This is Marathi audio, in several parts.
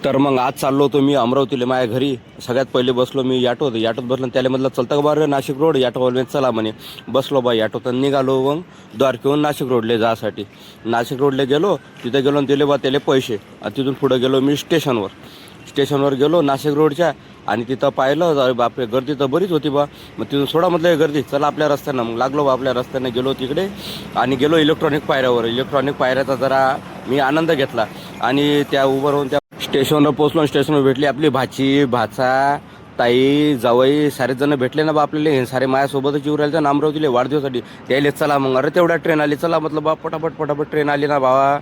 तर मग आज चाललो होतो मी अमरावतीला माझ्या घरी. सगळ्यात पहिले बसलो मी याटोत बसलो. त्याला म्हटलं चलतं का बरं नाशिक रोड. याटोवाले चला म्हणे. बसलो बा याटोत निघालो. मग द्वारकेहून नाशिक रोडले जासाठी नाशिक रोडले गेलो. तिथे गेलो दिले बा त्याला पैसे. आणि तिथून पुढे गेलो मी स्टेशनवर गेलो नाशिक रोडच्या. आणि तिथं पाहिलं अरे बापरे गर्दी तर बरीच होती बा. मग तिथून सोडा म्हटलं गर्दी चला आपल्या रस्त्यानं. मग लागलो बा आपल्या रस्त्यानं गेलो तिकडे. आणि गेलो इलेक्ट्रॉनिक पायऱ्याचा जरा मी आनंद घेतला. आणि त्या उभं राहून त्या स्टेशनवर पोहोचलो. स्टेशनवर भेटली आपली भाचा ताई जावई सारेच जण भेटले ना बा आपल्याला. हे सारे माझ्यासोबतच येऊ राहिले ना अमरावतीला वाढदिवसासाठी. त्याला चला मग अरे तेवढ्या ट्रेन आली चला म्हटलं बा पटापट ट्रेन आली ना बाबा.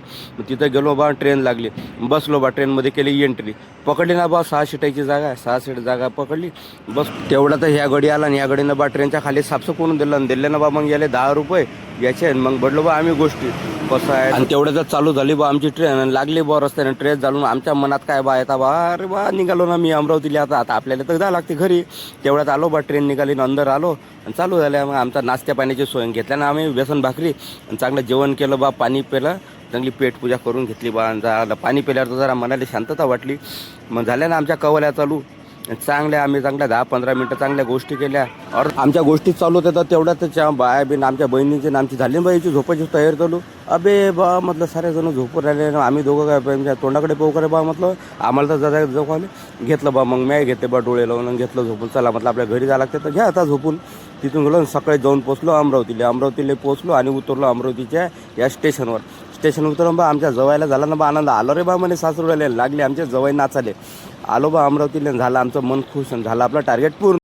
तिथं गेलो बा ट्रेन लागली. बसलो बा ट्रेनमध्ये केली एंट्री. पकडली ना बा 6 सीटाची जागा 6 सीट जागा पकडली. बस तेवढा तर ह्या गाडी आला आणि ह्या गाडीनं बा ट्रेनच्या खाली सापसं करून दिले ना बा. मग याले 10 रुपये याचे. मग बडलो बा आम्ही गोष्टी कसं आहे. आणि तेवढ्याच चालू झाली बा आमची ट्रेन. लागली बा रस्त्याने ट्रेन चालून. आमच्या मनात काय बा येता बा अरे बा निघालो ना मी अमरावतीला. आता आपल्याला तर जावं लागते घरी. तेवढ्यात आलो बा ट्रेन निघाली अंदर आलो. आणि चालू झाल्या. मग आमचा नाश्त्या पाण्याची सोय घेतल्या ना आम्ही. बेसन भाकरी आणि चांगलं जेवण केलं बा. पाणी पिलं. चांगली पेटपूजा करून घेतली बा. पाणी पिल्यावर जरा मनाला शांतता वाटली. मग झाल्या ना आमच्या कवल्या चालू आम्ही चांगल्या 10-15 मिनटं चांगल्या गोष्टी केल्या. और आमच्या गोष्टी चालू होत्या तर तेवढ्याच बाया बिन आमच्या बहिणीची आमची झाली बाईची झोपायची तयार चालू. अबे बा म्हटलं सारे जण झोपून राहिले ना. आम्ही दोघं काय तोंडाकडे पाहू करे बा म्हटलं. आम्हाला तर जरा झोपाले घेतलं बा. मग मी घेते बा डोळे लावून घेतलं झोपून. चला म्हटलं आपल्या घरी जायला लागते तर घ्या आता झोपून. तिथून गेलो सकाळी जाऊन पोचलो अमरावतीला पोचलो. आणि उतरलो अमरावतीच्या या स्टेशन उतरून बा आमच्या जवायला झाला ना बा आनंद. आलो रे बा म्हणे सासरूला लागले आमचे जवाई नाचाले. आलो बा अमरावतीला. झालं आमचं मन खुश झालं आपलं टार्गेट पूर्ण.